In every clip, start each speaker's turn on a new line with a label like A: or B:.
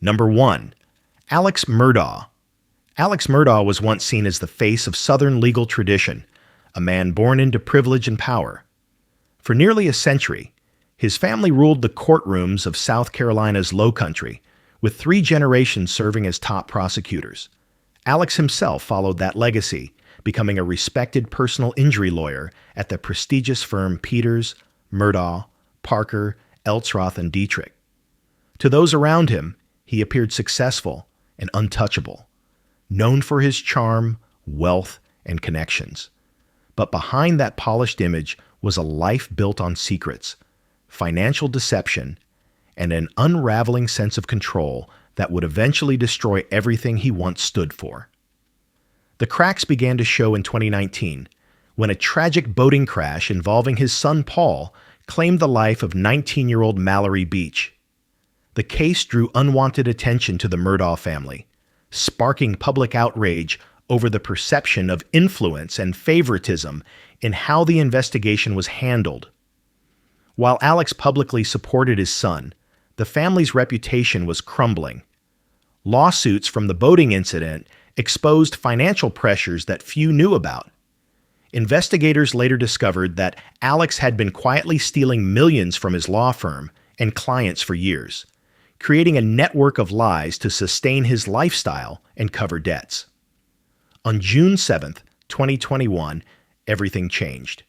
A: Number 1. Alex Murdaugh. Alex Murdaugh was once seen as the face of Southern legal tradition, a man born into privilege and power. For nearly a century, his family ruled the courtrooms of South Carolina's Low Country, with 3 generations serving as top prosecutors. Alex himself followed that legacy, becoming a respected personal injury lawyer at the prestigious firm Peters, Murdaugh, Parker, Eltsroth, and Dietrich. To those around him, he appeared successful and untouchable, known for his charm, wealth, and connections. But behind that polished image was a life built on secrets, financial deception, and an unraveling sense of control that would eventually destroy everything he once stood for. The cracks began to show in 2019, when a tragic boating crash involving his son Paul claimed the life of 19-year-old Mallory Beach. The case drew unwanted attention to the Murdaugh family, sparking public outrage over the perception of influence and favoritism in how the investigation was handled. While Alex publicly supported his son, the family's reputation was crumbling. Lawsuits from the boating incident exposed financial pressures that few knew about. Investigators later discovered that Alex had been quietly stealing millions from his law firm and clients for years, creating a network of lies to sustain his lifestyle and cover debts. On June 7, 2021, everything changed.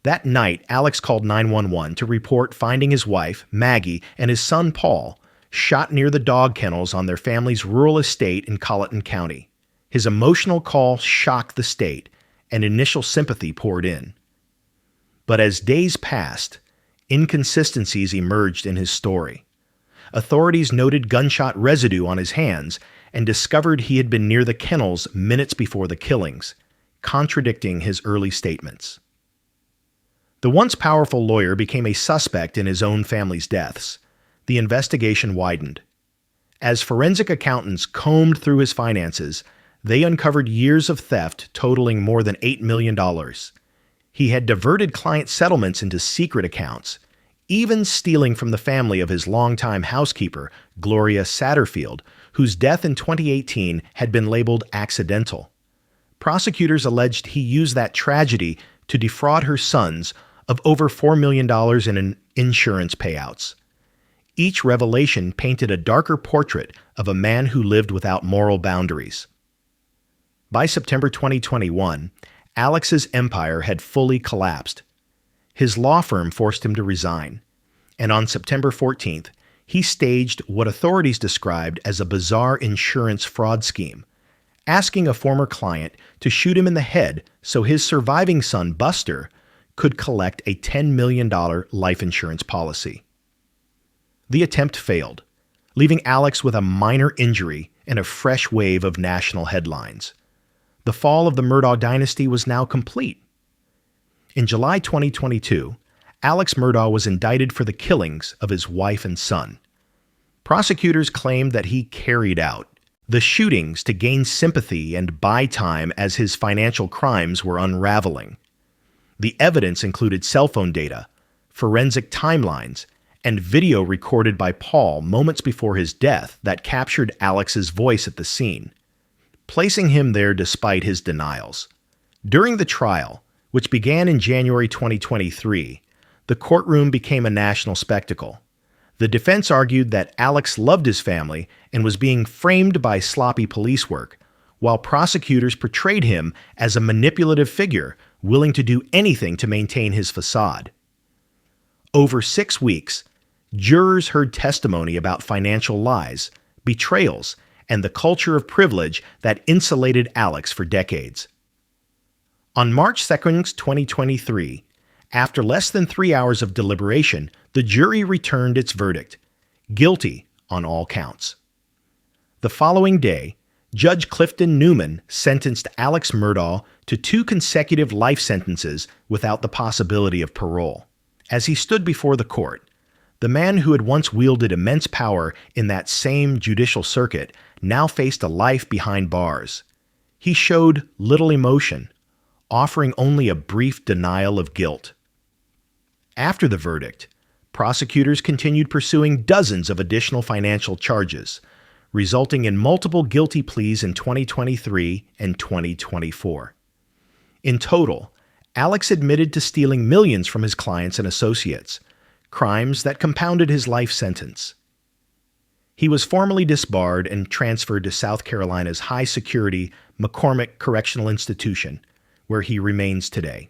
A: That night, Alex called 911 to report finding his wife, Maggie, and his son, Paul, shot near the dog kennels on their family's rural estate in Colleton County. His emotional call shocked the state, and initial sympathy poured in. But as days passed, inconsistencies emerged in his story. Authorities noted gunshot residue on his hands and discovered he had been near the kennels minutes before the killings, contradicting his early statements. The once powerful lawyer became a suspect in his own family's deaths. The investigation widened. As forensic accountants combed through his finances, they uncovered years of theft totaling more than $8 million. He had diverted client settlements into secret accounts, even stealing from the family of his longtime housekeeper, Gloria Satterfield, whose death in 2018 had been labeled accidental. Prosecutors alleged he used that tragedy to defraud her sons of over $4 million in insurance payouts. Each revelation painted a darker portrait of a man who lived without moral boundaries. By September 2021, Alex's empire had fully collapsed. His law firm forced him to resign, and on September 14th, he staged what authorities described as a bizarre insurance fraud scheme, asking a former client to shoot him in the head so his surviving son, Buster, could collect a $10 million life insurance policy. The attempt failed, leaving Alex with a minor injury and a fresh wave of national headlines. The fall of the Murdaugh dynasty was now complete. In July 2022, Alex Murdaugh was indicted for the killings of his wife and son. Prosecutors claimed that he carried out the shootings to gain sympathy and buy time as his financial crimes were unraveling. The evidence included cell phone data, forensic timelines, and video recorded by Paul moments before his death that captured Alex's voice at the scene, placing him there despite his denials. During the trial, which began in January 2023, the courtroom became a national spectacle. The defense argued that Alex loved his family and was being framed by sloppy police work, while prosecutors portrayed him as a manipulative figure willing to do anything to maintain his facade. Over 6 weeks, jurors heard testimony about financial lies, betrayals, and the culture of privilege that insulated Alex for decades. On March 2, 2023, after less than 3 hours of deliberation, the jury returned its verdict, guilty on all counts. The following day, Judge Clifton Newman sentenced Alex Murdaugh to 2 consecutive life sentences without the possibility of parole. As he stood before the court, the man who had once wielded immense power in that same judicial circuit now faced a life behind bars. He showed little emotion, offering only a brief denial of guilt. After the verdict, prosecutors continued pursuing dozens of additional financial charges, resulting in multiple guilty pleas in 2023 and 2024. In total, Alex admitted to stealing millions from his clients and associates, crimes that compounded his life sentence. He was formally disbarred and transferred to South Carolina's high-security McCormick Correctional Institution, where he remains today.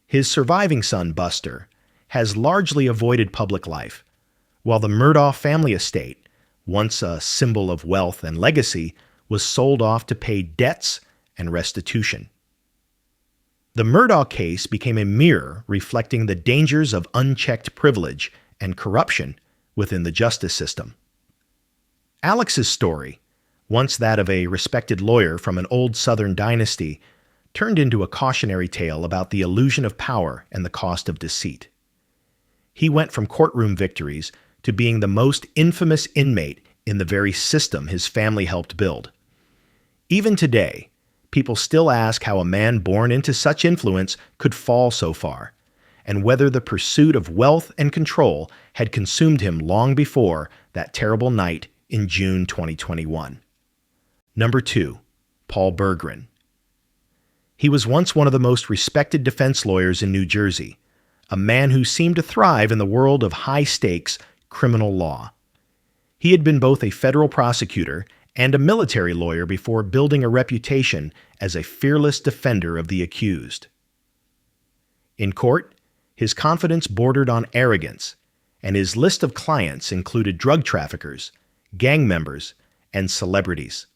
A: His surviving son, Buster, has largely avoided public life, while the Murdaugh family estate, once a symbol of wealth and legacy, was sold off to pay debts and restitution. The Murdaugh case became a mirror reflecting the dangers of unchecked privilege and corruption within the justice system. Alex's story, once that of a respected lawyer from an old Southern dynasty, turned into a cautionary tale about the illusion of power and the cost of deceit. He went from courtroom victories to being the most infamous inmate in the very system his family helped build. Even today, people still ask how a man born into such influence could fall so far, and whether the pursuit of wealth and control had consumed him long before that terrible night in June 2021. Number 2, Paul Bergrin. He was once one of the most respected defense lawyers in New Jersey, a man who seemed to thrive in the world of high-stakes criminal law. He had been both a federal prosecutor and a military lawyer before building a reputation as a fearless defender of the accused. In court, his confidence bordered on arrogance, and his list of clients included drug traffickers, gang members, and celebrities.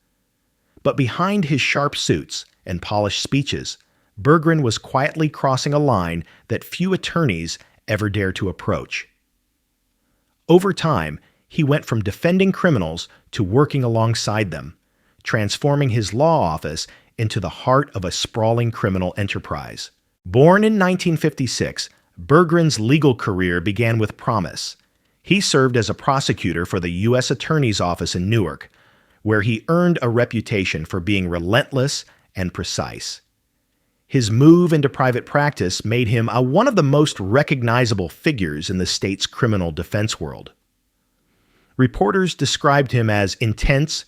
A: But behind his sharp suits and polished speeches, Bergrin was quietly crossing a line that few attorneys ever dare to approach. Over time, he went from defending criminals to working alongside them, transforming his law office into the heart of a sprawling criminal enterprise. Born in 1956, Bergrin's legal career began with promise. He served as a prosecutor for the U.S. Attorney's Office in Newark, where he earned a reputation for being relentless and precise. His move into private practice made him one of the most recognizable figures in the state's criminal defense world. Reporters described him as intense,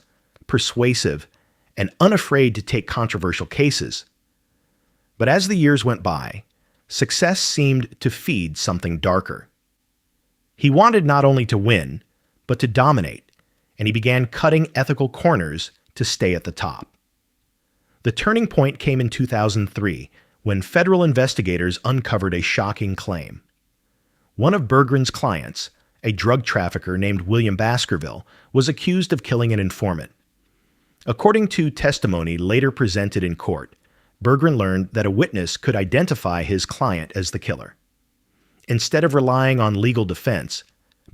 A: persuasive, and unafraid to take controversial cases. But as the years went by, success seemed to feed something darker. He wanted not only to win, but to dominate, and he began cutting ethical corners to stay at the top. The turning point came in 2003, when federal investigators uncovered a shocking claim. One of Bergrin's clients, a drug trafficker named William Baskerville, was accused of killing an informant. According to testimony later presented in court, Bergrin learned that a witness could identify his client as the killer. Instead of relying on legal defense,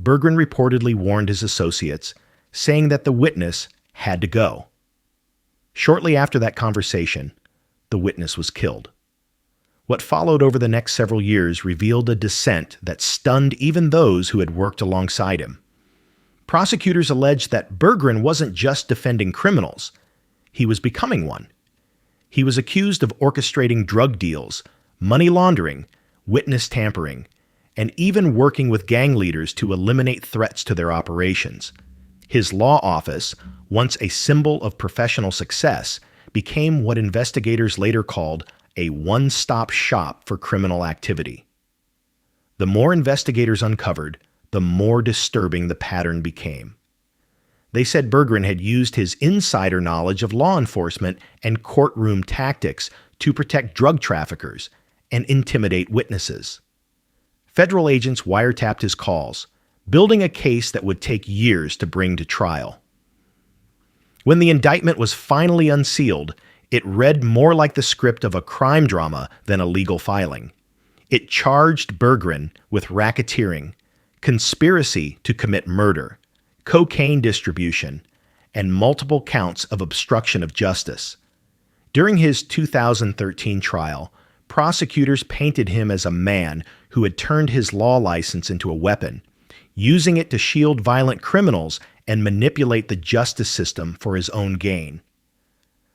A: Bergrin reportedly warned his associates, saying that the witness had to go. Shortly after that conversation, the witness was killed. What followed over the next several years revealed a descent that stunned even those who had worked alongside him. Prosecutors alleged that Bergrin wasn't just defending criminals, he was becoming one. He was accused of orchestrating drug deals, money laundering, witness tampering, and even working with gang leaders to eliminate threats to their operations. His law office, once a symbol of professional success, became what investigators later called a one-stop shop for criminal activity. The more investigators uncovered, the more disturbing the pattern became. They said Bergrin had used his insider knowledge of law enforcement and courtroom tactics to protect drug traffickers and intimidate witnesses. Federal agents wiretapped his calls, building a case that would take years to bring to trial. When the indictment was finally unsealed, it read more like the script of a crime drama than a legal filing. It charged Bergrin with racketeering, conspiracy to commit murder, cocaine distribution, and multiple counts of obstruction of justice. During his 2013 trial, prosecutors painted him as a man who had turned his law license into a weapon, using it to shield violent criminals and manipulate the justice system for his own gain.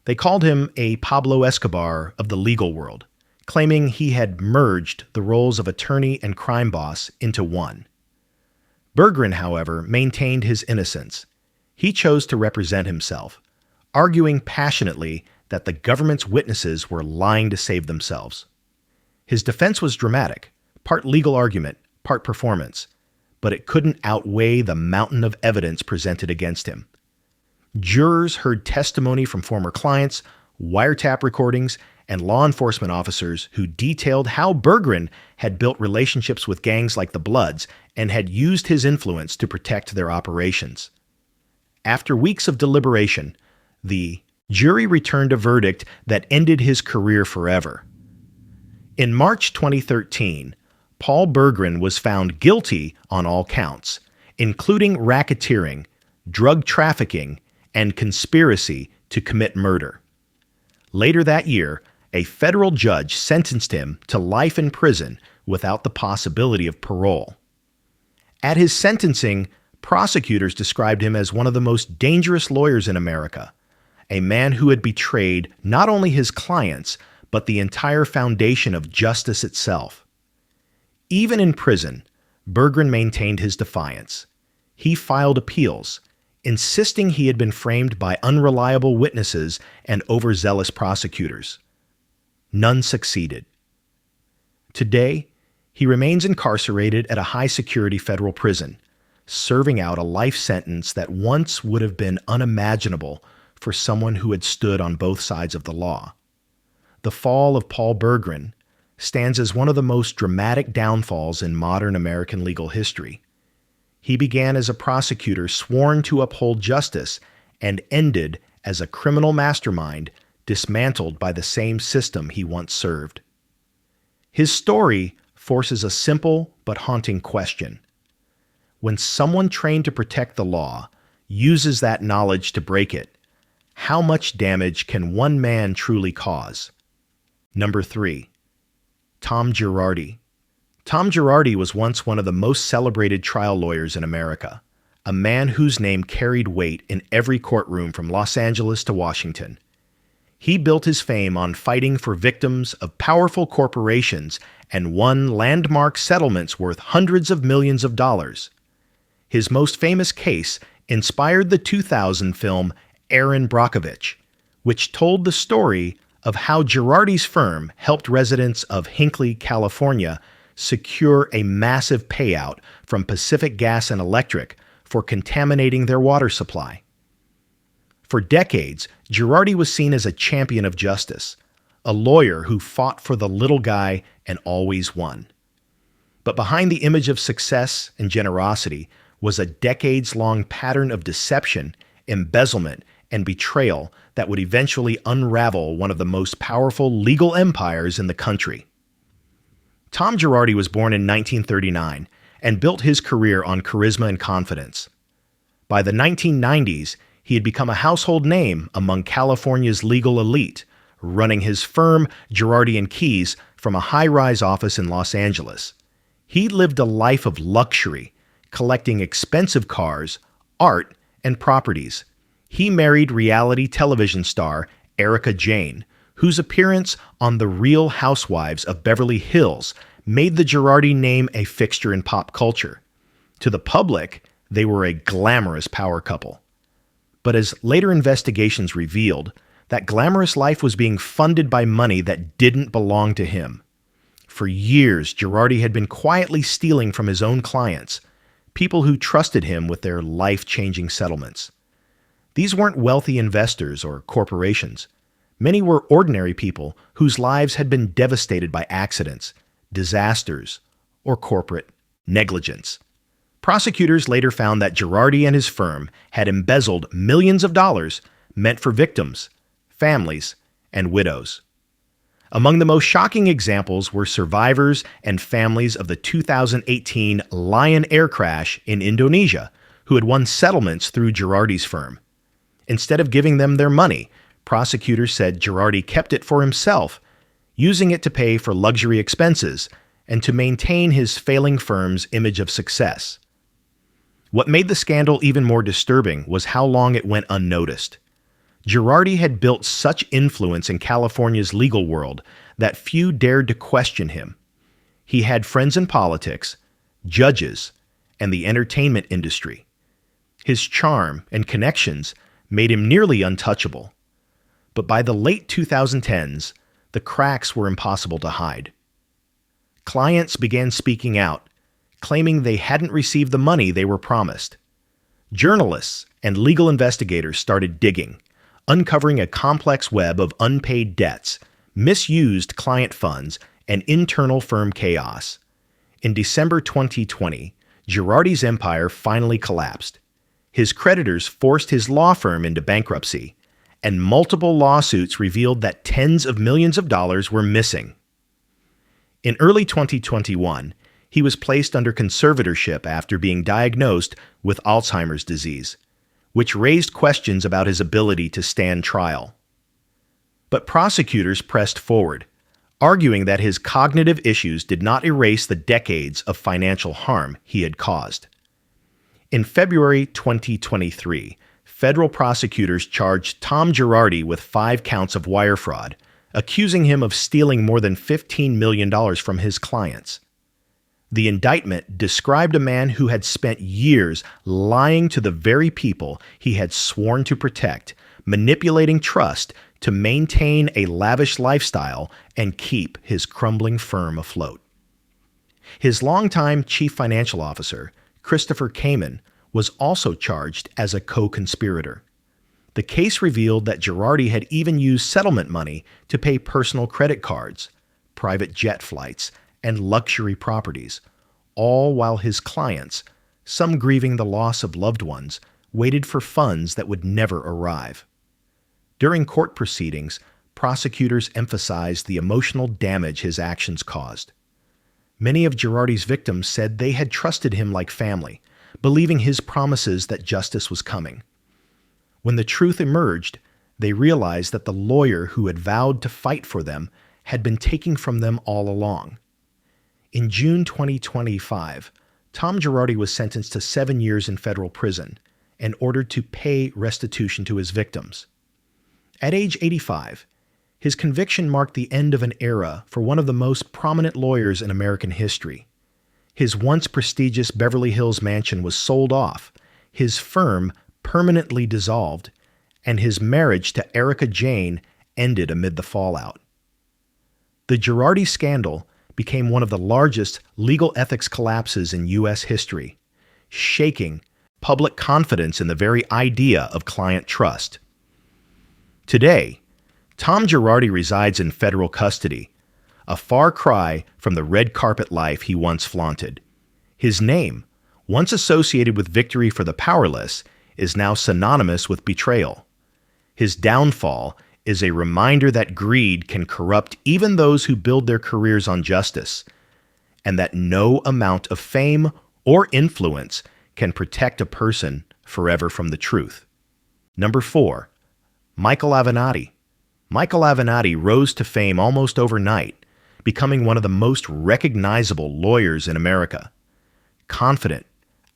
A: They called him a Pablo Escobar of the legal world, claiming he had merged the roles of attorney and crime boss into one. Bergrin, however, maintained his innocence. He chose to represent himself, arguing passionately that the government's witnesses were lying to save themselves. His defense was dramatic, part legal argument, part performance, but it couldn't outweigh the mountain of evidence presented against him. Jurors heard testimony from former clients, wiretap recordings, and law enforcement officers who detailed how Bergrin had built relationships with gangs like the Bloods and had used his influence to protect their operations. After weeks of deliberation, the jury returned a verdict that ended his career forever. In March 2013, Paul Bergrin was found guilty on all counts, including racketeering, drug trafficking, and conspiracy to commit murder. Later that year, a federal judge sentenced him to life in prison without the possibility of parole. At his sentencing, prosecutors described him as one of the most dangerous lawyers in America, a man who had betrayed not only his clients, but the entire foundation of justice itself. Even in prison, Bergrin maintained his defiance. He filed appeals, insisting he had been framed by unreliable witnesses and overzealous prosecutors. None succeeded. Today, he remains incarcerated at a high-security federal prison, serving out a life sentence that once would have been unimaginable for someone who had stood on both sides of the law. The fall of Paul Bergrin stands as one of the most dramatic downfalls in modern American legal history. He began as a prosecutor sworn to uphold justice and ended as a criminal mastermind dismantled by the same system he once served. His story forces a simple but haunting question. When someone trained to protect the law uses that knowledge to break it, how much damage can one man truly cause? Number 3. Tom Girardi. Tom Girardi was once one of the most celebrated trial lawyers in America, a man whose name carried weight in every courtroom from Los Angeles to Washington. He built his fame on fighting for victims of powerful corporations and won landmark settlements worth hundreds of millions of dollars. His most famous case inspired the 2000 film Erin Brockovich, which told the story of how Girardi's firm helped residents of Hinckley, California, secure a massive payout from Pacific Gas and Electric for contaminating their water supply. For decades, Girardi was seen as a champion of justice, a lawyer who fought for the little guy and always won. But behind the image of success and generosity was a decades-long pattern of deception, embezzlement, and betrayal that would eventually unravel one of the most powerful legal empires in the country. Tom Girardi was born in 1939 and built his career on charisma and confidence. By the 1990s, he had become a household name among California's legal elite, running his firm, Girardi & Keys, from a high-rise office in Los Angeles. He lived a life of luxury, collecting expensive cars, art, and properties. He married reality television star Erika Jayne, whose appearance on The Real Housewives of Beverly Hills made the Girardi name a fixture in pop culture. To the public, they were a glamorous power couple. But as later investigations revealed, that glamorous life was being funded by money that didn't belong to him. For years, Girardi had been quietly stealing from his own clients, people who trusted him with their life-changing settlements. These weren't wealthy investors or corporations. Many were ordinary people whose lives had been devastated by accidents, disasters, or corporate negligence. Prosecutors later found that Girardi and his firm had embezzled millions of dollars meant for victims, families, and widows. Among the most shocking examples were survivors and families of the 2018 Lion Air crash in Indonesia, who had won settlements through Girardi's firm. Instead of giving them their money, prosecutors said Girardi kept it for himself, using it to pay for luxury expenses and to maintain his failing firm's image of success. What made the scandal even more disturbing was how long it went unnoticed. Girardi had built such influence in California's legal world that few dared to question him. He had friends in politics, judges, and the entertainment industry. His charm and connections made him nearly untouchable. But by the late 2010s, the cracks were impossible to hide. Clients began speaking out, claiming they hadn't received the money they were promised. Journalists and legal investigators started digging, uncovering a complex web of unpaid debts, misused client funds, and internal firm chaos. In December 2020, Girardi's empire finally collapsed. His creditors forced his law firm into bankruptcy, and multiple lawsuits revealed that tens of millions of dollars were missing. In early 2021, he was placed under conservatorship after being diagnosed with Alzheimer's disease, which raised questions about his ability to stand trial. But prosecutors pressed forward, arguing that his cognitive issues did not erase the decades of financial harm he had caused. In February 2023, federal prosecutors charged Tom Girardi with 5 counts of wire fraud, accusing him of stealing more than $15 million from his clients. The indictment described a man who had spent years lying to the very people he had sworn to protect, manipulating trust to maintain a lavish lifestyle and keep his crumbling firm afloat. His longtime chief financial officer, Christopher Cohen, was also charged as a co-conspirator. The case revealed that Girardi had even used settlement money to pay personal credit cards, private jet flights, and luxury properties, all while his clients, some grieving the loss of loved ones, waited for funds that would never arrive. During court proceedings, prosecutors emphasized the emotional damage his actions caused. Many of Girardi's victims said they had trusted him like family, believing his promises that justice was coming. When the truth emerged, they realized that the lawyer who had vowed to fight for them had been taking from them all along. In June 2025, Tom Girardi was sentenced to 7 years in federal prison and ordered to pay restitution to his victims. At age 85, his conviction marked the end of an era for one of the most prominent lawyers in American history. His once prestigious Beverly Hills mansion was sold off, his firm permanently dissolved, and his marriage to Erica Jane ended amid the fallout. The Girardi scandal became one of the largest legal ethics collapses in U.S. history, shaking public confidence in the very idea of client trust. Today, Tom Girardi resides in federal custody, a far cry from the red carpet life he once flaunted. His name, once associated with victory for the powerless, is now synonymous with betrayal. His downfall is a reminder that greed can corrupt even those who build their careers on justice, and that no amount of fame or influence can protect a person forever from the truth. Number 4. Michael Avenatti. Michael Avenatti rose to fame almost overnight, becoming one of the most recognizable lawyers in America. Confident,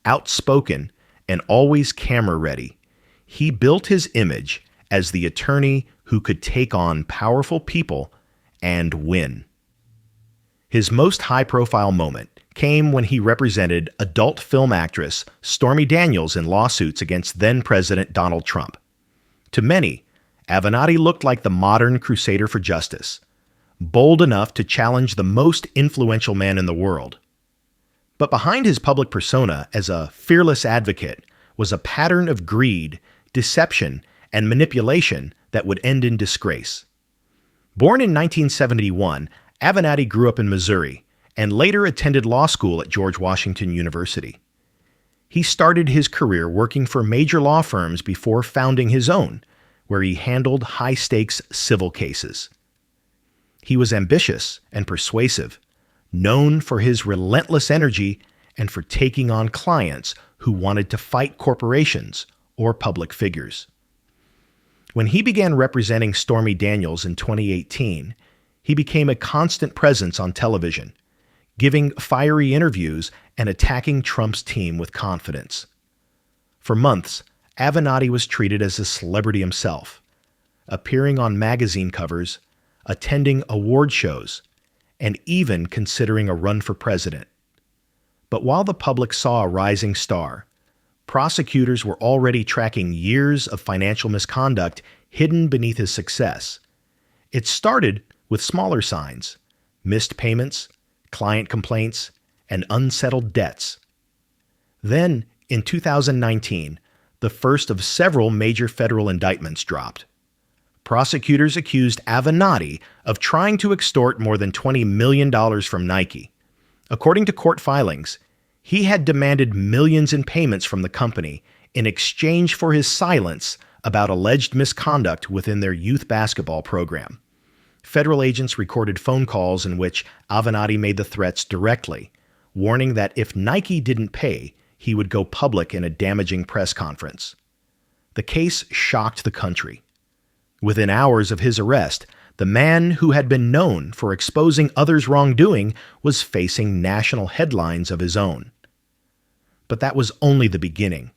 A: outspoken, and always camera-ready, he built his image as the attorney who could take on powerful people and win. His most high-profile moment came when he represented adult film actress Stormy Daniels in lawsuits against then-President Donald Trump. To many, Avenatti looked like the modern crusader for justice, bold enough to challenge the most influential man in the world. But behind his public persona as a fearless advocate was a pattern of greed, deception, and manipulation that would end in disgrace. Born in 1971, Avenatti grew up in Missouri and later attended law school at George Washington University. He started his career working for major law firms before founding his own, where he handled high-stakes civil cases. He was ambitious and persuasive, known for his relentless energy and for taking on clients who wanted to fight corporations or public figures. When he began representing Stormy Daniels in 2018, he became a constant presence on television, giving fiery interviews and attacking Trump's team with confidence. For months, Avenatti was treated as a celebrity himself, appearing on magazine covers, attending award shows, and even considering a run for president. But while the public saw a rising star, prosecutors were already tracking years of financial misconduct hidden beneath his success. It started with smaller signs: missed payments, client complaints, and unsettled debts. Then, in 2019, the first of several major federal indictments dropped. Prosecutors accused Avenatti of trying to extort more than $20 million from Nike. According to court filings, he had demanded millions in payments from the company in exchange for his silence about alleged misconduct within their youth basketball program. Federal agents recorded phone calls in which Avenatti made the threats directly, warning that if Nike didn't pay, he would go public in a damaging press conference. The case shocked the country. Within hours of his arrest, the man who had been known for exposing others' wrongdoing was facing national headlines of his own. But that was only the beginning.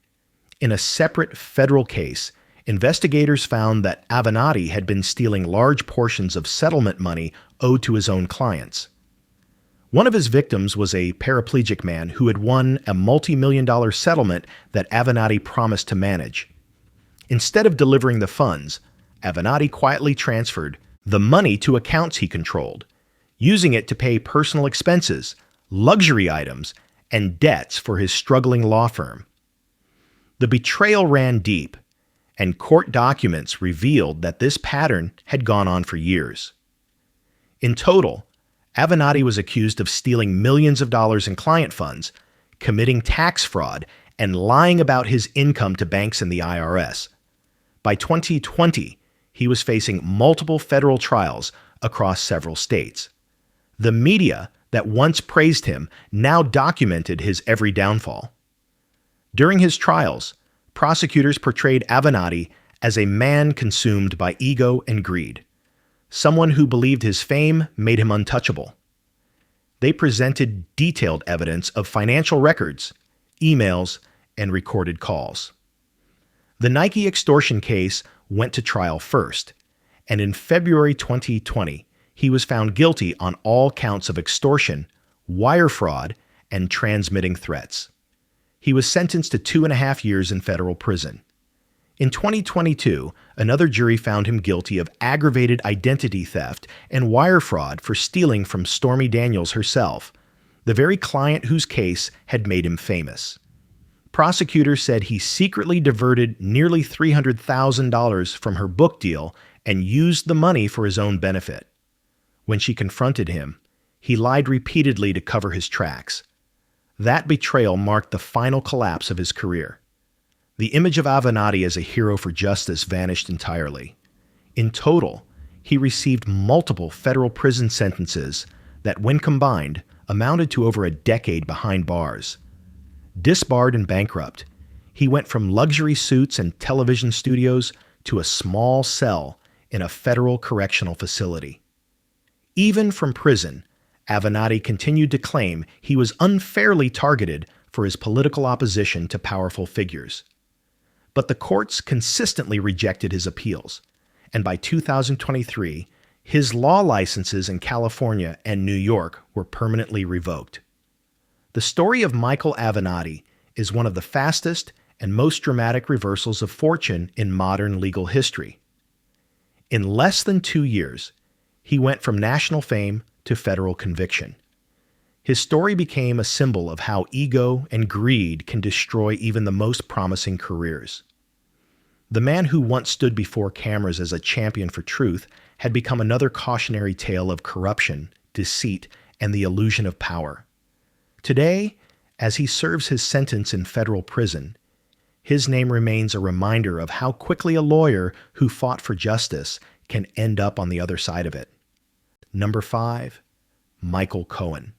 A: In a separate federal case, investigators found that Avenatti had been stealing large portions of settlement money owed to his own clients. One of his victims was a paraplegic man who had won a multi-million-dollar settlement that Avenatti promised to manage. Instead of delivering the funds, Avenatti quietly transferred the money to accounts he controlled, using it to pay personal expenses, luxury items, and debts for his struggling law firm. The betrayal ran deep, and court documents revealed that this pattern had gone on for years. In total, Avenatti was accused of stealing millions of dollars in client funds, committing tax fraud, and lying about his income to banks and the IRS. By 2020, he was facing multiple federal trials across several states. The media that once praised him now documented his every downfall. During his trials, prosecutors portrayed Avenatti as a man consumed by ego and greed, someone who believed his fame made him untouchable. They presented detailed evidence of financial records, emails, and recorded calls. The Nike extortion case went to trial first, and in February 2020, he was found guilty on all counts of extortion, wire fraud, and transmitting threats. He was sentenced to 2.5 years in federal prison. In 2022, another jury found him guilty of aggravated identity theft and wire fraud for stealing from Stormy Daniels herself, the very client whose case had made him famous. Prosecutors said he secretly diverted nearly $300,000 from her book deal and used the money for his own benefit. When she confronted him, he lied repeatedly to cover his tracks. That betrayal marked the final collapse of his career. The image of Avenatti as a hero for justice vanished entirely. In total, he received multiple federal prison sentences that, when combined, amounted to over a decade behind bars. Disbarred and bankrupt, he went from luxury suites and television studios to a small cell in a federal correctional facility. Even from prison, Avenatti continued to claim he was unfairly targeted for his political opposition to powerful figures. But the courts consistently rejected his appeals, and by 2023, his law licenses in California and New York were permanently revoked. The story of Michael Avenatti is one of the fastest and most dramatic reversals of fortune in modern legal history. In less than 2 years, he went from national fame to federal conviction. His story became a symbol of how ego and greed can destroy even the most promising careers. The man who once stood before cameras as a champion for truth had become another cautionary tale of corruption, deceit, and the illusion of power. Today, as he serves his sentence in federal prison, his name remains a reminder of how quickly a lawyer who fought for justice can end up on the other side of it. Number 5, Michael Cohen.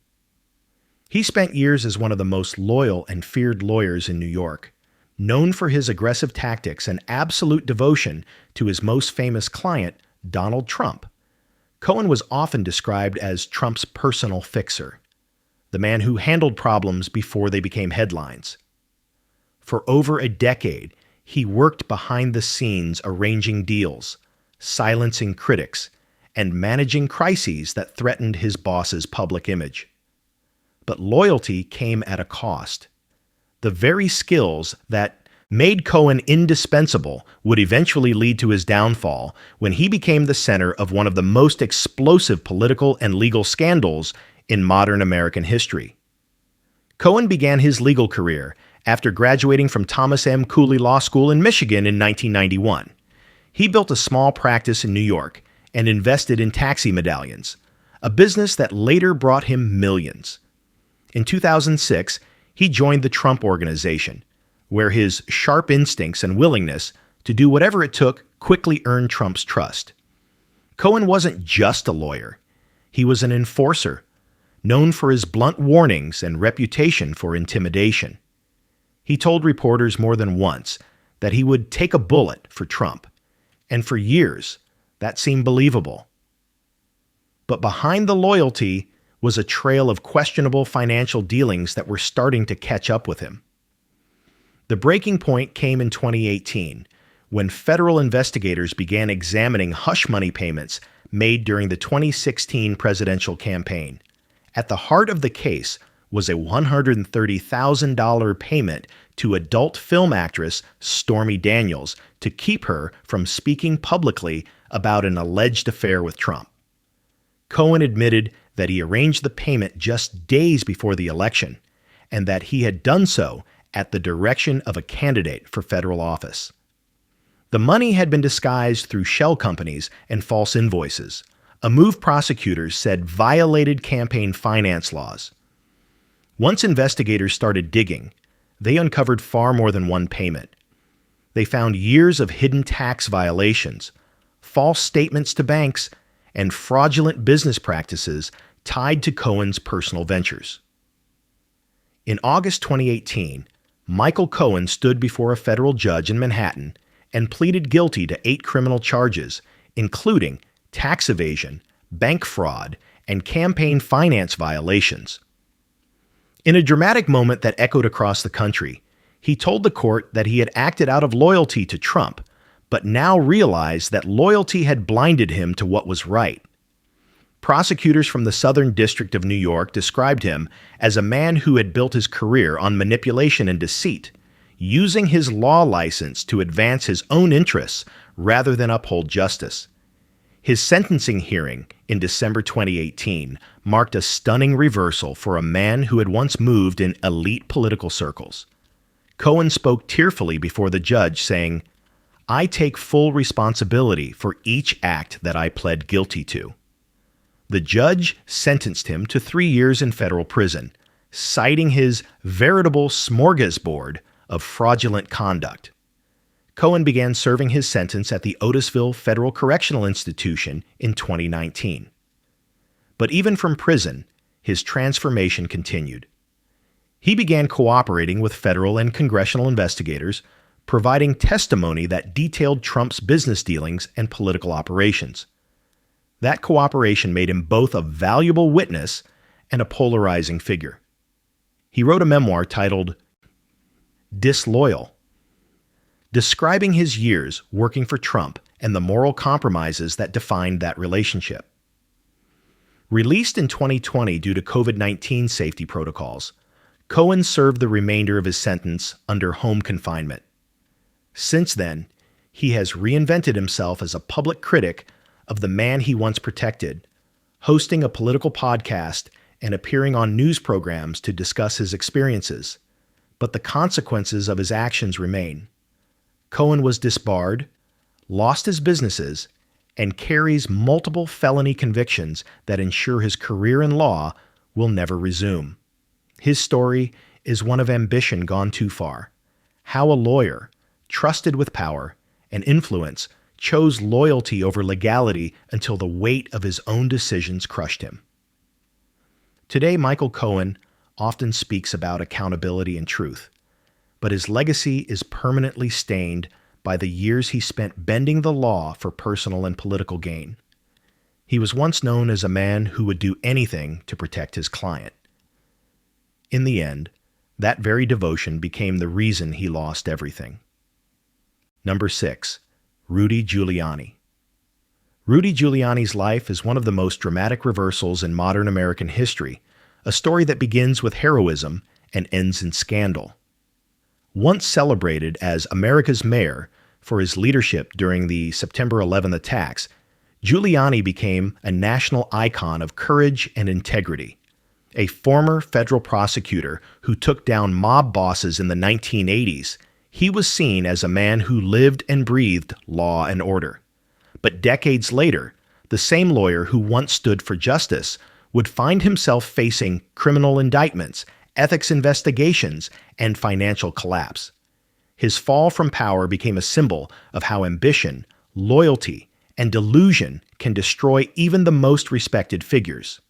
A: He spent years as one of the most loyal and feared lawyers in New York, known for his aggressive tactics and absolute devotion to his most famous client, Donald Trump. Cohen was often described as Trump's personal fixer, the man who handled problems before they became headlines. For over a decade, he worked behind the scenes arranging deals, silencing critics, and managing crises that threatened his boss's public image. But loyalty came at a cost. The very skills that made Cohen indispensable would eventually lead to his downfall when he became the center of one of the most explosive political and legal scandals in modern American history. Cohen began his legal career after graduating from Thomas M. Cooley Law School in Michigan in 1991. He built a small practice in New York and invested in taxi medallions, a business that later brought him millions. In 2006, he joined the Trump Organization, where his sharp instincts and willingness to do whatever it took quickly earned Trump's trust. Cohen wasn't just a lawyer. He was an enforcer, known for his blunt warnings and reputation for intimidation. He told reporters more than once that he would take a bullet for Trump, and for years, that seemed believable. But behind the loyalty was a trail of questionable financial dealings that were starting to catch up with him. The breaking point came in 2018, when federal investigators began examining hush money payments made during the 2016 presidential campaign. At the heart of the case was a $130,000 payment to adult film actress Stormy Daniels to keep her from speaking publicly about an alleged affair with Trump. Cohen admitted that he arranged the payment just days before the election, and that he had done so at the direction of a candidate for federal office. The money had been disguised through shell companies and false invoices, a move prosecutors said violated campaign finance laws. Once investigators started digging, they uncovered far more than one payment. They found years of hidden tax violations, false statements to banks, and fraudulent business practices tied to Cohen's personal ventures. In August 2018, Michael Cohen stood before a federal judge in Manhattan and pleaded guilty to 8 criminal charges, including tax evasion, bank fraud, and campaign finance violations. In a dramatic moment that echoed across the country, he told the court that he had acted out of loyalty to Trump, but now realized that loyalty had blinded him to what was right. Prosecutors from the Southern District of New York described him as a man who had built his career on manipulation and deceit, using his law license to advance his own interests rather than uphold justice. His sentencing hearing in December 2018 marked a stunning reversal for a man who had once moved in elite political circles. Cohen spoke tearfully before the judge, saying, "I take full responsibility for each act that I pled guilty to." The judge sentenced him to 3 years in federal prison, citing his veritable smorgasbord of fraudulent conduct. Cohen began serving his sentence at the Otisville Federal Correctional Institution in 2019. But even from prison, his transformation continued. He began cooperating with federal and congressional investigators, providing testimony that detailed Trump's business dealings and political operations. That cooperation made him both a valuable witness and a polarizing figure. He wrote a memoir titled Disloyal, describing his years working for Trump and the moral compromises that defined that relationship. Released in 2020 due to COVID-19 safety protocols, Cohen served the remainder of his sentence under home confinement. Since then, he has reinvented himself as a public critic of the man he once protected, hosting a political podcast and appearing on news programs to discuss his experiences. But the consequences of his actions remain. Cohen was disbarred, lost his businesses, and carries multiple felony convictions that ensure his career in law will never resume. His story is one of ambition gone too far. How a lawyer, trusted with power and influence, chose loyalty over legality until the weight of his own decisions crushed him. Today, Michael Cohen often speaks about accountability and truth, but his legacy is permanently stained by the years he spent bending the law for personal and political gain. He was once known as a man who would do anything to protect his client. In the end, that very devotion became the reason he lost everything. Number 6. Rudy Giuliani. Rudy Giuliani's life is one of the most dramatic reversals in modern American history, a story that begins with heroism and ends in scandal. Once celebrated as America's mayor for his leadership during the September 11th attacks, Giuliani became a national icon of courage and integrity. A former federal prosecutor who took down mob bosses in the 1980s, he was seen as a man who lived and breathed law and order. But decades later, the same lawyer who once stood for justice would find himself facing criminal indictments, ethics investigations, and financial collapse. His fall from power became a symbol of how ambition, loyalty, and delusion can destroy even the most respected figures.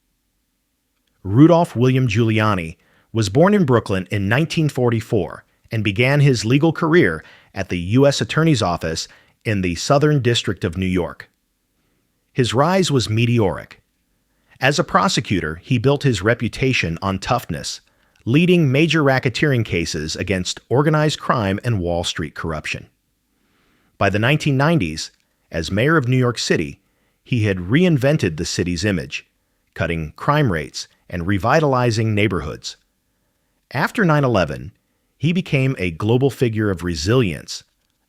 A: Rudolph William Giuliani was born in Brooklyn in 1944 and began his legal career at the U.S. Attorney's Office in the Southern District of New York. His rise was meteoric. As a prosecutor, he built his reputation on toughness, leading major racketeering cases against organized crime and Wall Street corruption. By the 1990s, as mayor of New York City, he had reinvented the city's image, cutting crime rates and revitalizing neighborhoods. After 9/11, he became a global figure of resilience,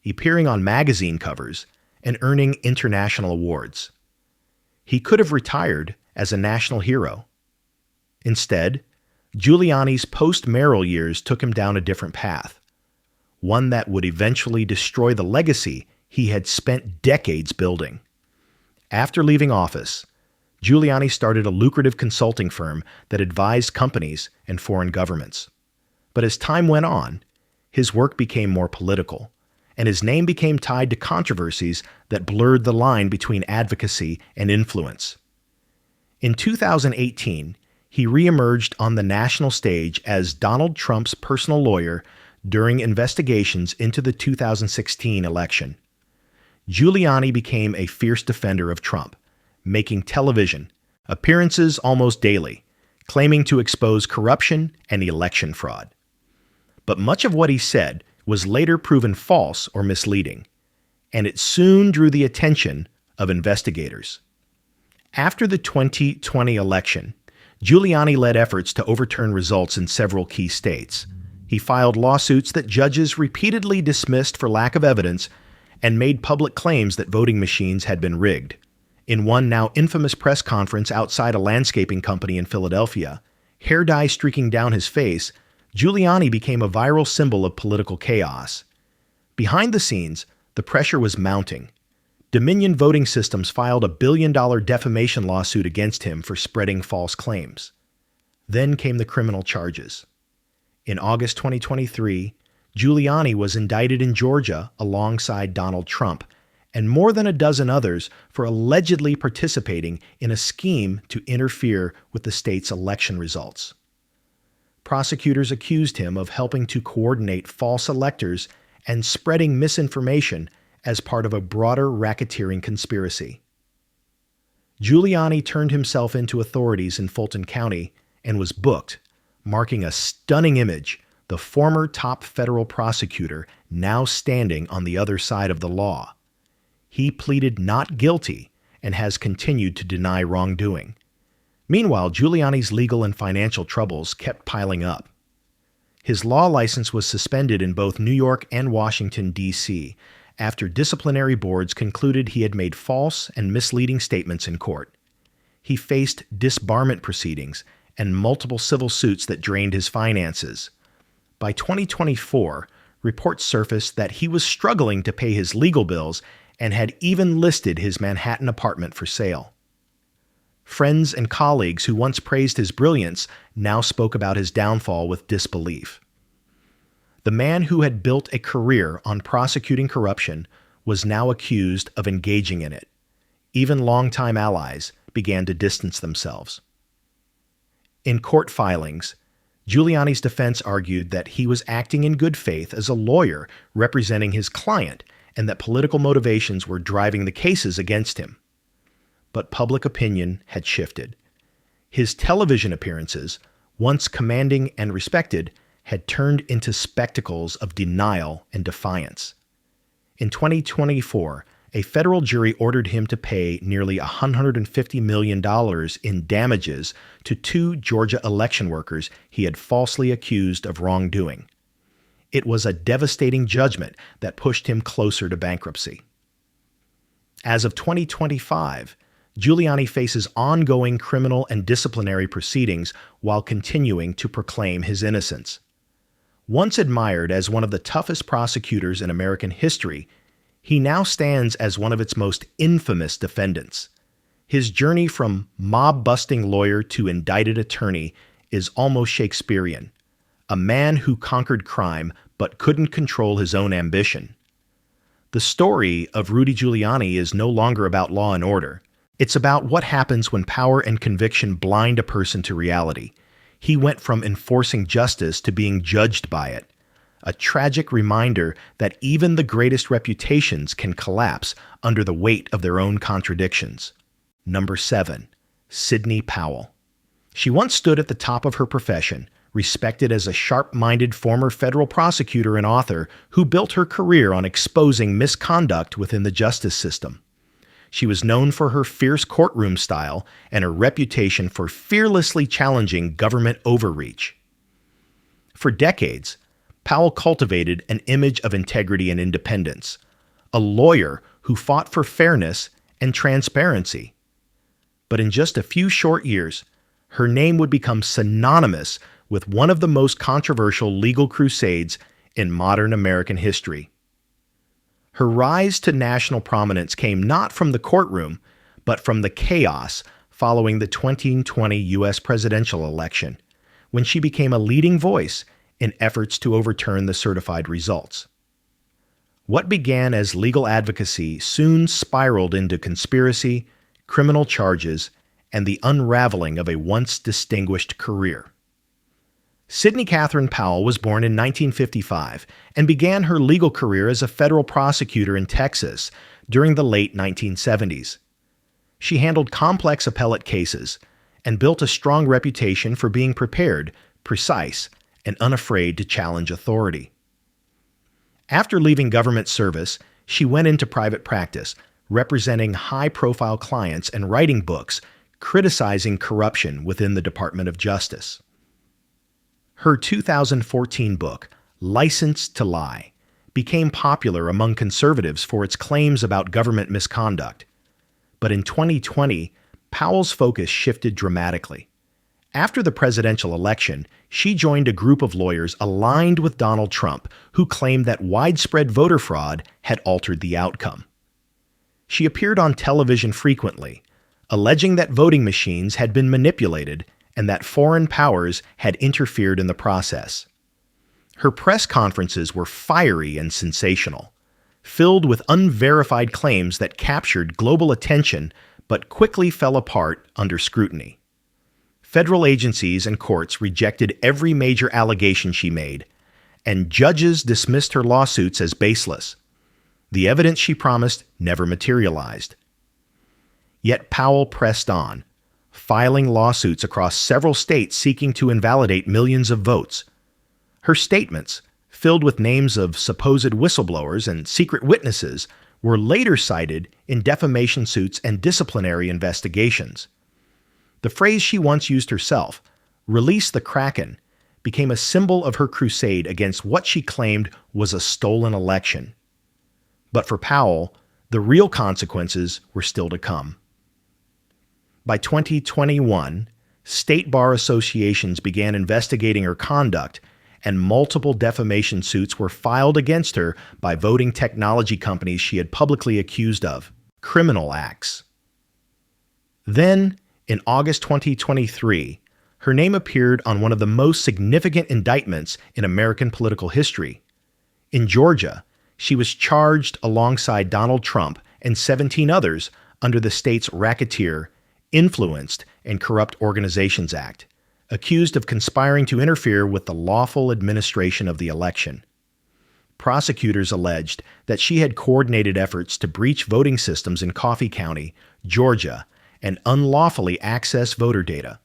A: appearing on magazine covers and earning international awards. He could have retired as a national hero. Instead, Giuliani's post-mayoral years took him down a different path, one that would eventually destroy the legacy he had spent decades building. After leaving office, Giuliani started a lucrative consulting firm that advised companies and foreign governments. But as time went on, his work became more political, and his name became tied to controversies that blurred the line between advocacy and influence. In 2018, he reemerged on the national stage as Donald Trump's personal lawyer during investigations into the 2016 election. Giuliani became a fierce defender of Trump, making television appearances almost daily, claiming to expose corruption and election fraud. But much of what he said was later proven false or misleading, and it soon drew the attention of investigators. After the 2020 election, Giuliani led efforts to overturn results in several key states. He filed lawsuits that judges repeatedly dismissed for lack of evidence and made public claims that voting machines had been rigged. In one now infamous press conference outside a landscaping company in Philadelphia, hair dye streaking down his face, Giuliani became a viral symbol of political chaos. Behind the scenes, the pressure was mounting. Dominion Voting Systems filed a billion-dollar defamation lawsuit against him for spreading false claims. Then came the criminal charges. In August 2023, Giuliani was indicted in Georgia alongside Donald Trump and more than a dozen others for allegedly participating in a scheme to interfere with the state's election results. Prosecutors accused him of helping to coordinate false electors and spreading misinformation as part of a broader racketeering conspiracy. Giuliani turned himself into authorities in Fulton County and was booked, marking a stunning image, the former top federal prosecutor now standing on the other side of the law. He pleaded not guilty and has continued to deny wrongdoing. Meanwhile, Giuliani's legal and financial troubles kept piling up. His law license was suspended in both New York and Washington, D.C., after disciplinary boards concluded he had made false and misleading statements in court. He faced disbarment proceedings and multiple civil suits that drained his finances. By 2024, reports surfaced that he was struggling to pay his legal bills and had even listed his Manhattan apartment for sale. Friends and colleagues who once praised his brilliance now spoke about his downfall with disbelief. The man who had built a career on prosecuting corruption was now accused of engaging in it. Even longtime allies began to distance themselves. In court filings, Giuliani's defense argued that he was acting in good faith as a lawyer representing his client and that political motivations were driving the cases against him. But public opinion had shifted. His television appearances, once commanding and respected, had turned into spectacles of denial and defiance. In 2024, a federal jury ordered him to pay nearly $150 million in damages to two Georgia election workers he had falsely accused of wrongdoing. It was a devastating judgment that pushed him closer to bankruptcy. As of 2025, Giuliani faces ongoing criminal and disciplinary proceedings while continuing to proclaim his innocence. Once admired as one of the toughest prosecutors in American history, he now stands as one of its most infamous defendants. His journey from mob-busting lawyer to indicted attorney is almost Shakespearean. A man who conquered crime but couldn't control his own ambition. The story of Rudy Giuliani is no longer about law and order. It's about what happens when power and conviction blind a person to reality. He went from enforcing justice to being judged by it. A tragic reminder that even the greatest reputations can collapse under the weight of their own contradictions. Number 7. Sidney Powell. She once stood at the top of her profession, respected as a sharp-minded former federal prosecutor and author who built her career on exposing misconduct within the justice system. She was known for her fierce courtroom style and her reputation for fearlessly challenging government overreach. For decades, Powell cultivated an image of integrity and independence, a lawyer who fought for fairness and transparency. But in just a few short years, her name would become synonymous with one of the most controversial legal crusades in modern American history. Her rise to national prominence came not from the courtroom, but from the chaos following the 2020 U.S. presidential election, when she became a leading voice in efforts to overturn the certified results. What began as legal advocacy soon spiraled into conspiracy, criminal charges, and the unraveling of a once distinguished career. Sidney Catherine Powell was born in 1955 and began her legal career as a federal prosecutor in Texas during the late 1970s. She handled complex appellate cases and built a strong reputation for being prepared, precise, and unafraid to challenge authority. After leaving government service, she went into private practice, representing high-profile clients and writing books criticizing corruption within the Department of Justice. Her 2014 book, License to Lie, became popular among conservatives for its claims about government misconduct. But in 2020, Powell's focus shifted dramatically. After the presidential election, she joined a group of lawyers aligned with Donald Trump who claimed that widespread voter fraud had altered the outcome. She appeared on television frequently, alleging that voting machines had been manipulated and that foreign powers had interfered in the process. Her press conferences were fiery and sensational, filled with unverified claims that captured global attention but quickly fell apart under scrutiny. Federal agencies and courts rejected every major allegation she made, and judges dismissed her lawsuits as baseless. The evidence she promised never materialized. Yet Powell pressed on, filing lawsuits across several states seeking to invalidate millions of votes. Her statements, filled with names of supposed whistleblowers and secret witnesses, were later cited in defamation suits and disciplinary investigations. The phrase she once used herself, "release the Kraken," became a symbol of her crusade against what she claimed was a stolen election. But for Powell, the real consequences were still to come. By 2021, state bar associations began investigating her conduct, and multiple defamation suits were filed against her by voting technology companies she had publicly accused of criminal acts. Then, in August 2023, her name appeared on one of the most significant indictments in American political history. In Georgia, she was charged alongside Donald Trump and 17 others under the state's Racketeer, Influenced, and Corrupt Organizations Act, accused of conspiring to interfere with the lawful administration of the election. Prosecutors alleged that she had coordinated efforts to breach voting systems in Coffee County, Georgia, and unlawfully access voter data.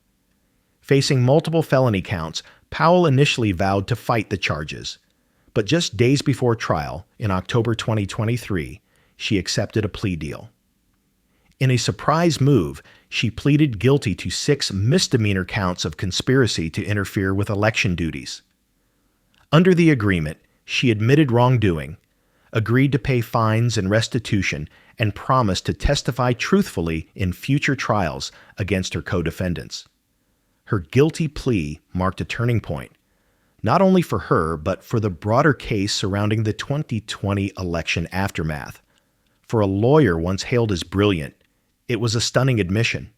A: Facing multiple felony counts, Powell initially vowed to fight the charges. But just days before trial, in October 2023, she accepted a plea deal. In a surprise move, she pleaded guilty to 6 misdemeanor counts of conspiracy to interfere with election duties. Under the agreement, she admitted wrongdoing, agreed to pay fines and restitution, and promised to testify truthfully in future trials against her co-defendants. Her guilty plea marked a turning point, not only for her, but for the broader case surrounding the 2020 election aftermath. For a lawyer once hailed as brilliant, it was a stunning admission.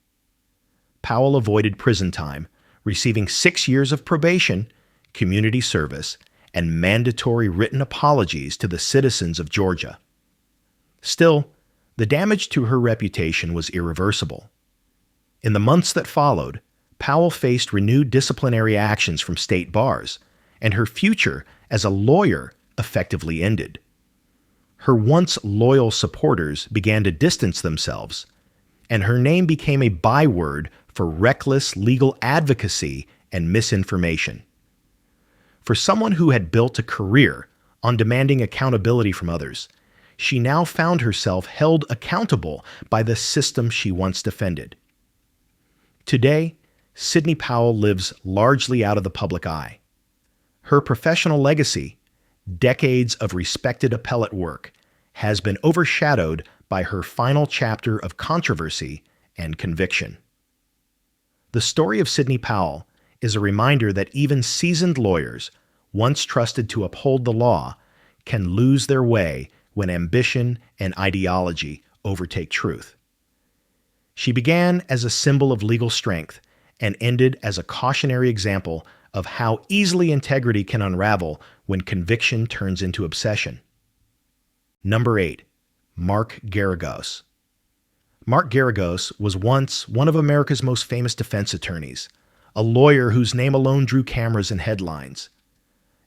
A: Powell avoided prison time, receiving 6 years of probation, community service, and mandatory written apologies to the citizens of Georgia. Still, the damage to her reputation was irreversible. In the months that followed, Powell faced renewed disciplinary actions from state bars, and her future as a lawyer effectively ended. Her once loyal supporters began to distance themselves, and her name became a byword for reckless legal advocacy and misinformation. For someone who had built a career on demanding accountability from others, she now found herself held accountable by the system she once defended. Today, Sidney Powell lives largely out of the public eye. Her professional legacy, decades of respected appellate work, has been overshadowed by her final chapter of controversy and conviction. The story of Sidney Powell is a reminder that even seasoned lawyers, once trusted to uphold the law, can lose their way when ambition and ideology overtake truth. She began as a symbol of legal strength and ended as a cautionary example of how easily integrity can unravel when conviction turns into obsession. Number 8. Mark Geragos. Mark Geragos was once one of America's most famous defense attorneys, a lawyer whose name alone drew cameras and headlines.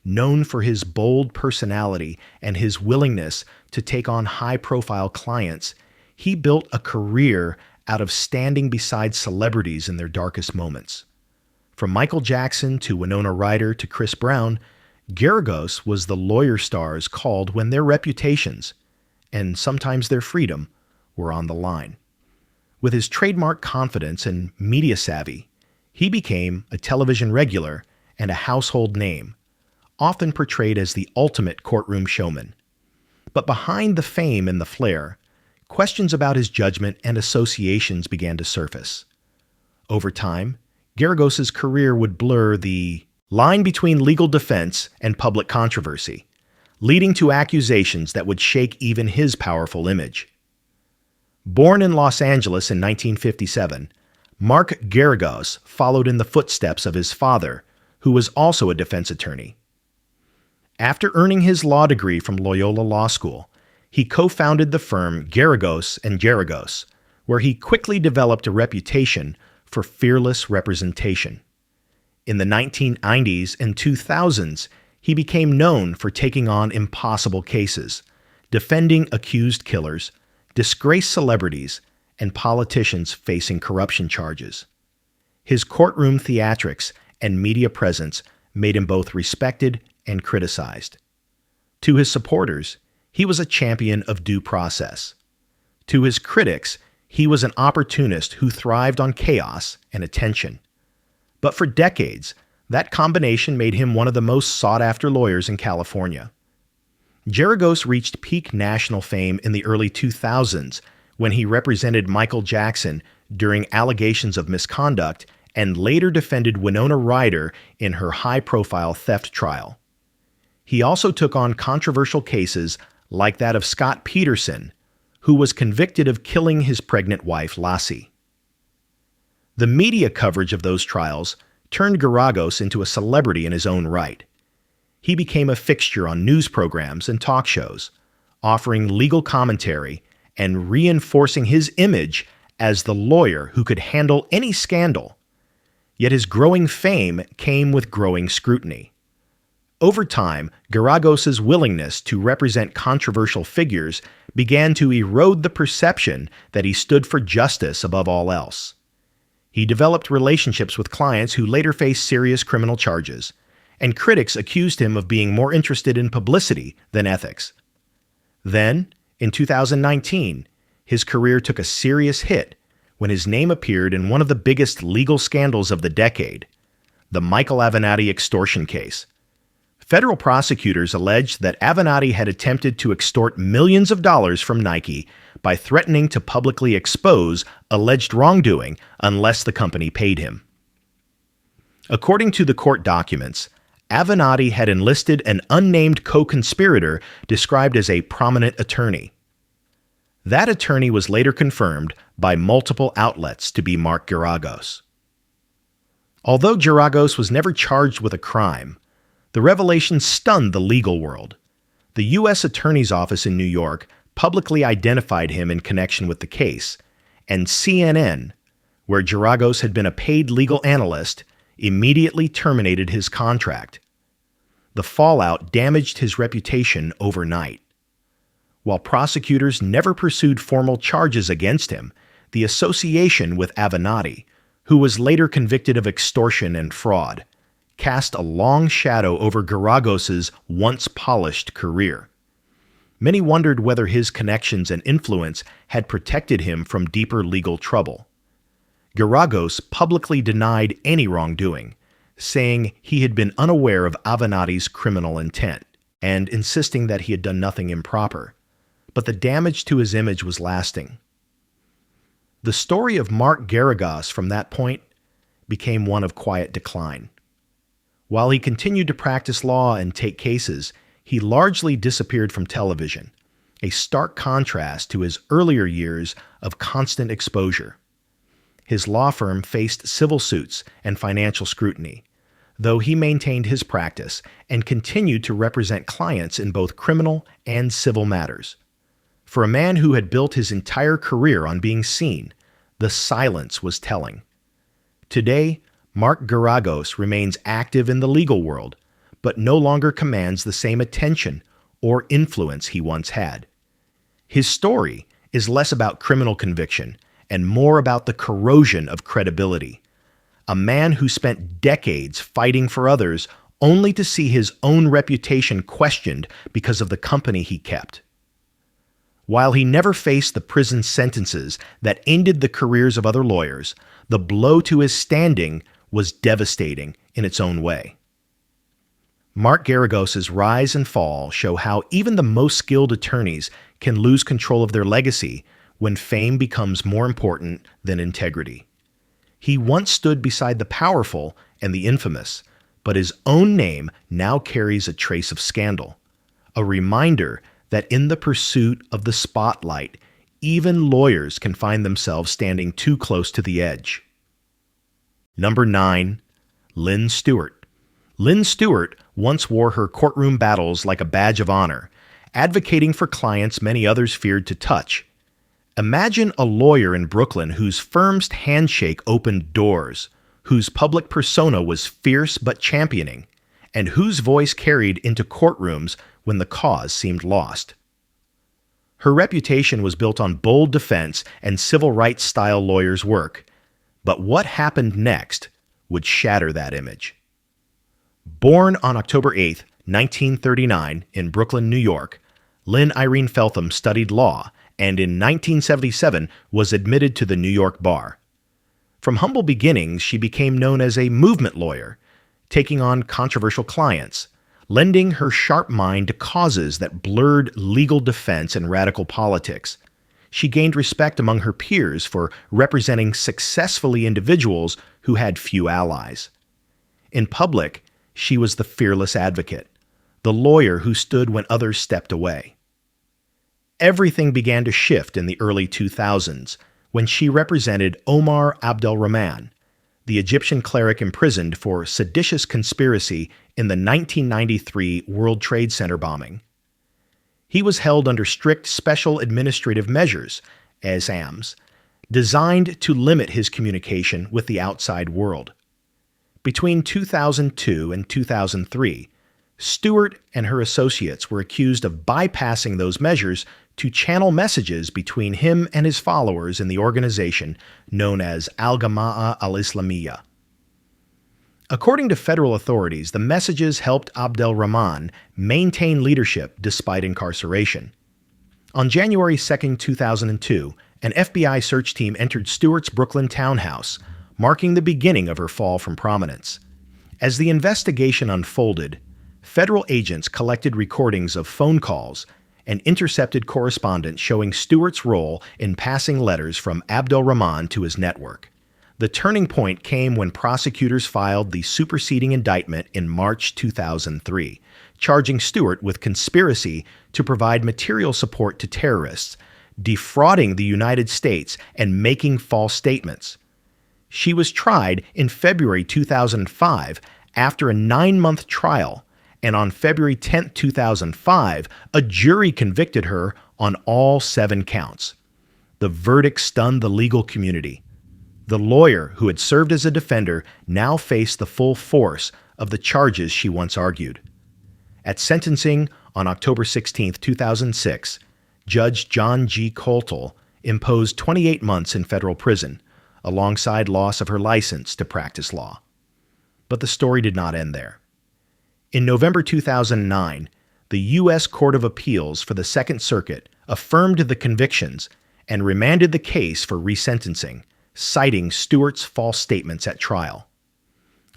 A: Known for his bold personality and his willingness to take on high-profile clients, he built a career out of standing beside celebrities in their darkest moments. From Michael Jackson to Winona Ryder to Chris Brown, Geragos was the lawyer stars called when their reputations, and sometimes their freedom, were on the line. With his trademark confidence and media savvy, he became a television regular and a household name, often portrayed as the ultimate courtroom showman. But behind the fame and the flair, questions about his judgment and associations began to surface. Over time, Geragos's career would blur the line between legal defense and public controversy, leading to accusations that would shake even his powerful image. Born in Los Angeles in 1957, Mark Geragos followed in the footsteps of his father, who was also a defense attorney. After earning his law degree from Loyola Law School, he co-founded the firm Geragos and Geragos, where he quickly developed a reputation for fearless representation. In the 1990s and 2000s, he became known for taking on impossible cases, defending accused killers, disgraced celebrities, and politicians facing corruption charges. His courtroom theatrics and media presence made him both respected and criticized. To his supporters, he was a champion of due process. To his critics, he was an opportunist who thrived on chaos and attention. But for decades, that combination made him one of the most sought-after lawyers in California. Geragos reached peak national fame in the early 2000s when he represented Michael Jackson during allegations of misconduct and later defended Winona Ryder in her high-profile theft trial. He also took on controversial cases like that of Scott Peterson, who was convicted of killing his pregnant wife, Lassie. The media coverage of those trials turned Geragos into a celebrity in his own right. He became a fixture on news programs and talk shows, offering legal commentary and reinforcing his image as the lawyer who could handle any scandal. Yet his growing fame came with growing scrutiny. Over time, Geragos's willingness to represent controversial figures began to erode the perception that he stood for justice above all else. He developed relationships with clients who later faced serious criminal charges, and critics accused him of being more interested in publicity than ethics. Then, In 2019, his career took a serious hit when his name appeared in one of the biggest legal scandals of the decade, the Michael Avenatti extortion case. Federal prosecutors alleged that Avenatti had attempted to extort millions of dollars from Nike by threatening to publicly expose alleged wrongdoing unless the company paid him. According to the court documents, Avenatti had enlisted an unnamed co-conspirator described as a prominent attorney. That attorney was later confirmed by multiple outlets to be Mark Geragos. Although Geragos was never charged with a crime, the revelation stunned the legal world. The U.S. Attorney's Office in New York publicly identified him in connection with the case, and CNN, where Geragos had been a paid legal analyst, immediately terminated his contract. The fallout damaged his reputation overnight. While prosecutors never pursued formal charges against him, the association with Avenatti, who was later convicted of extortion and fraud, cast a long shadow over Geragos's once polished career. Many wondered whether his connections and influence had protected him from deeper legal trouble. Geragos publicly denied any wrongdoing, saying he had been unaware of Avenatti's criminal intent and insisting that he had done nothing improper. But the damage to his image was lasting. The story of Mark Geragos from that point became one of quiet decline. While he continued to practice law and take cases, he largely disappeared from television, a stark contrast to his earlier years of constant exposure. His law firm faced civil suits and financial scrutiny, though he maintained his practice and continued to represent clients in both criminal and civil matters. For a man who had built his entire career on being seen, the silence was telling. Today, Mark Geragos remains active in the legal world, but no longer commands the same attention or influence he once had. His story is less about criminal conviction and more about the corrosion of credibility. A man who spent decades fighting for others only to see his own reputation questioned because of the company he kept. While he never faced the prison sentences that ended the careers of other lawyers, the blow to his standing was devastating in its own way. Mark Geragos's rise and fall show how even the most skilled attorneys can lose control of their legacy when fame becomes more important than integrity. He once stood beside the powerful and the infamous, but his own name now carries a trace of scandal, a reminder that in the pursuit of the spotlight, even lawyers can find themselves standing too close to the edge. Number 9. Lynne Stewart. Lynne Stewart once wore her courtroom battles like a badge of honor, advocating for clients many others feared to touch. Imagine a lawyer in Brooklyn whose firm's handshake opened doors, whose public persona was fierce but championing, and whose voice carried into courtrooms when the cause seemed lost. Her reputation was built on bold defense and civil rights-style lawyers' work, but what happened next would shatter that image. Born on October 8, 1939, in Brooklyn, New York, Lynne Irene Feltham studied law and in 1977 was admitted to the New York bar. From humble beginnings, she became known as a movement lawyer, taking on controversial clients, lending her sharp mind to causes that blurred legal defense and radical politics. She gained respect among her peers for representing successfully individuals who had few allies. In public, she was the fearless advocate, the lawyer who stood when others stepped away. Everything began to shift in the early 2000s when she represented Omar Abdelrahman, the Egyptian cleric imprisoned for seditious conspiracy in the 1993 World Trade Center bombing. He was held under strict special administrative measures, SAMs, designed to limit his communication with the outside world. Between 2002 and 2003, Stewart and her associates were accused of bypassing those measures to channel messages between him and his followers in the organization known as Al-Jama'a al-Islamiyya. According to federal authorities, the messages helped Abdelrahman maintain leadership despite incarceration. On January 2, 2002, an FBI search team entered Stewart's Brooklyn townhouse, marking the beginning of her fall from prominence. As the investigation unfolded, federal agents collected recordings of phone calls and intercepted correspondence showing Stewart's role in passing letters from Abdel-Rahman to his network. The turning point came when prosecutors filed the superseding indictment in March 2003, charging Stewart with conspiracy to provide material support to terrorists, defrauding the United States, and making false statements. She was tried in February 2005 after a 9-month trial, and on February 10, 2005, a jury convicted her on all 7 counts. The verdict stunned the legal community. The lawyer who had served as a defender now faced the full force of the charges she once argued. At sentencing on October 16, 2006, Judge John G. Coltle imposed 28 months in federal prison, alongside loss of her license to practice law. But the story did not end there. In November 2009, the U.S. Court of Appeals for the Second Circuit affirmed the convictions and remanded the case for resentencing, citing Stewart's false statements at trial.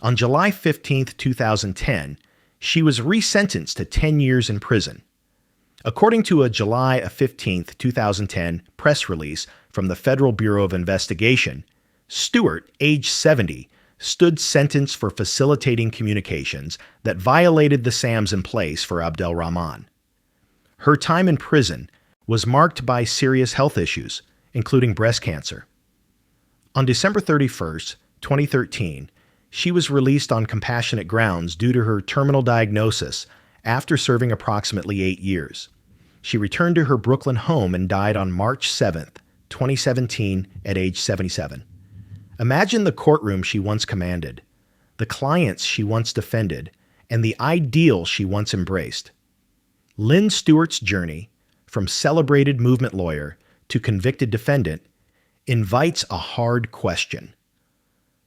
A: On July 15, 2010, she was resentenced to 10 years in prison. According to a July 15, 2010 press release from the Federal Bureau of Investigation, Stewart, age 70, stood sentenced for facilitating communications that violated the SAMs in place for Abdel-Rahman. Her time in prison was marked by serious health issues, including breast cancer. On December 31, 2013, she was released on compassionate grounds due to her terminal diagnosis after serving approximately 8 years. She returned to her Brooklyn home and died on March 7, 2017, at age 77. Imagine the courtroom she once commanded, the clients she once defended, and the ideal she once embraced. Lynne Stewart's journey, from celebrated movement lawyer to convicted defendant, invites a hard question.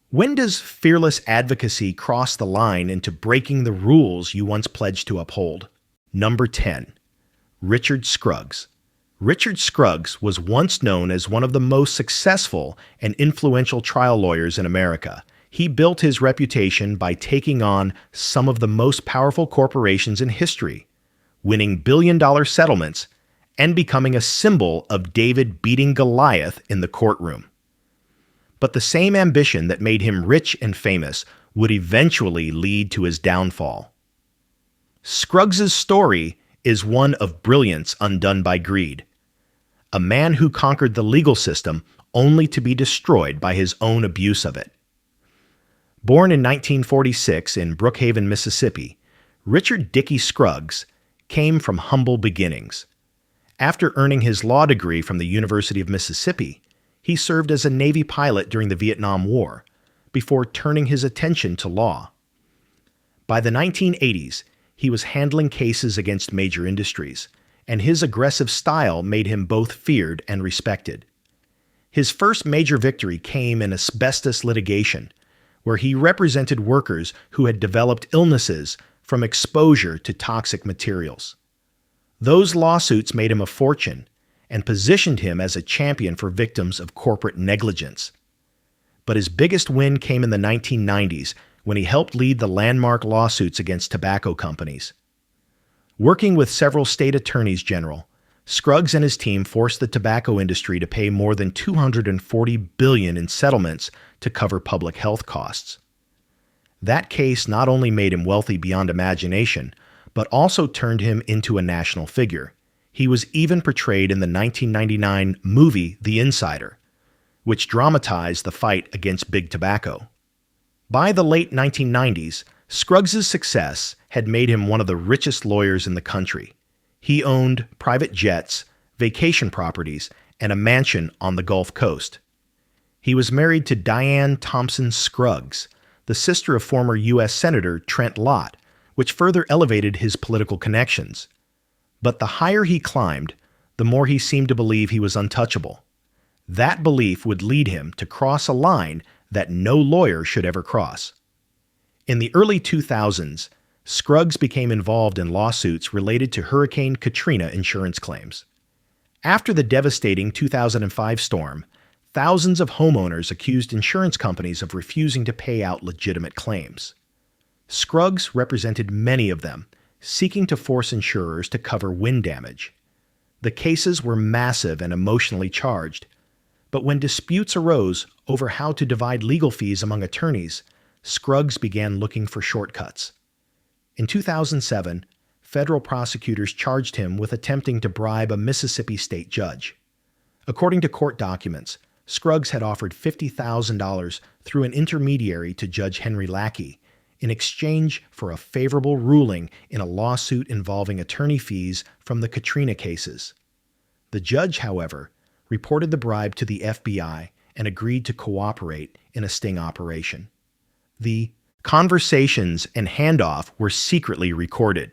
A: When does fearless advocacy cross the line into breaking the rules you once pledged to uphold? Number 10. Richard Scruggs. Richard Scruggs was once known as one of the most successful and influential trial lawyers in America. He built his reputation by taking on some of the most powerful corporations in history, winning billion-dollar settlements, and becoming a symbol of David beating Goliath in the courtroom. But the same ambition that made him rich and famous would eventually lead to his downfall. Scruggs' story is one of brilliance undone by greed. A man who conquered the legal system only to be destroyed by his own abuse of it. Born in 1946 in Brookhaven, Mississippi, Richard "Dickie" Scruggs came from humble beginnings. After earning his law degree from the University of Mississippi, he served as a Navy pilot during the Vietnam War, before turning his attention to law. By the 1980s, he was handling cases against major industries, and his aggressive style made him both feared and respected. His first major victory came in asbestos litigation, where he represented workers who had developed illnesses from exposure to toxic materials. Those lawsuits made him a fortune and positioned him as a champion for victims of corporate negligence. But his biggest win came in the 1990s when he helped lead the landmark lawsuits against tobacco companies. Working with several state attorneys general, Scruggs and his team forced the tobacco industry to pay more than $240 billion in settlements to cover public health costs. That case not only made him wealthy beyond imagination, but also turned him into a national figure. He was even portrayed in the 1999 movie The Insider, which dramatized the fight against big tobacco. By the late 1990s, Scruggs' success had made him one of the richest lawyers in the country. He owned private jets, vacation properties, and a mansion on the Gulf Coast. He was married to Diane Thompson Scruggs, the sister of former U.S. Senator Trent Lott, which further elevated his political connections. But the higher he climbed, the more he seemed to believe he was untouchable. That belief would lead him to cross a line that no lawyer should ever cross. In the early 2000s, Scruggs became involved in lawsuits related to Hurricane Katrina insurance claims. After the devastating 2005 storm, thousands of homeowners accused insurance companies of refusing to pay out legitimate claims. Scruggs represented many of them, seeking to force insurers to cover wind damage. The cases were massive and emotionally charged, but when disputes arose over how to divide legal fees among attorneys, Scruggs began looking for shortcuts. In 2007, federal prosecutors charged him with attempting to bribe a Mississippi state judge. According to court documents, Scruggs had offered $50,000 through an intermediary to Judge Henry Lackey in exchange for a favorable ruling in a lawsuit involving attorney fees from the Katrina cases. The judge, however, reported the bribe to the FBI and agreed to cooperate in a sting operation. The conversations and handoff were secretly recorded.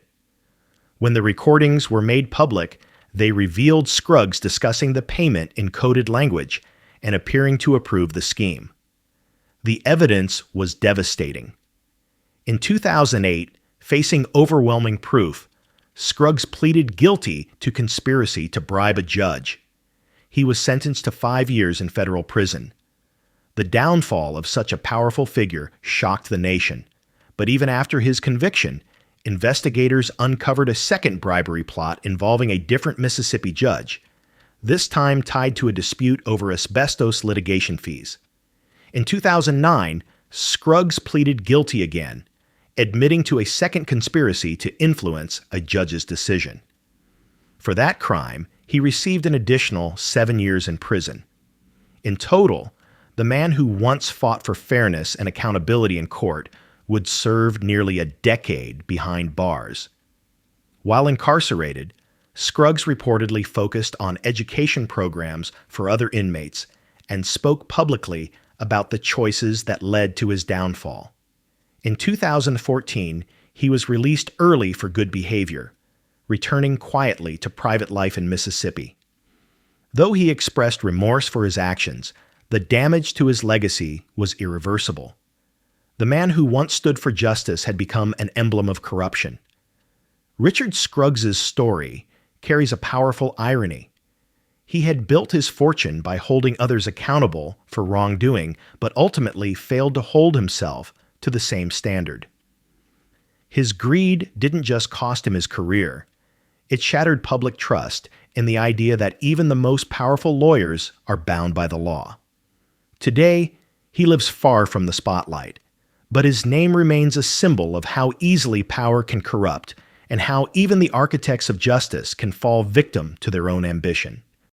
A: When the recordings were made public, they revealed Scruggs discussing the payment in coded language and appearing to approve the scheme. The evidence was devastating. In 2008, facing overwhelming proof, Scruggs pleaded guilty to conspiracy to bribe a judge. He was sentenced to 5 years in federal prison. The downfall of such a powerful figure shocked the nation, but even after his conviction, investigators uncovered a second bribery plot involving a different Mississippi judge, this time tied to a dispute over asbestos litigation fees. In 2009, Scruggs pleaded guilty again, admitting to a second conspiracy to influence a judge's decision. For that crime, he received an additional 7 years in prison. In total, the man who once fought for fairness and accountability in court would serve nearly a decade behind bars. While incarcerated, Scruggs reportedly focused on education programs for other inmates and spoke publicly about the choices that led to his downfall. In 2014, he was released early for good behavior, returning quietly to private life in Mississippi. Though he expressed remorse for his actions, the damage to his legacy was irreversible. The man who once stood for justice had become an emblem of corruption. Richard Scruggs's story carries a powerful irony. He had built his fortune by holding others accountable for wrongdoing, but ultimately failed to hold himself to the same standard. His greed didn't just cost him his career. It shattered public trust in the idea that even the most powerful lawyers are bound by the law. Today, he lives far from the spotlight, but his name remains a symbol of how easily power can corrupt and how even the architects of justice can fall victim to their own ambition.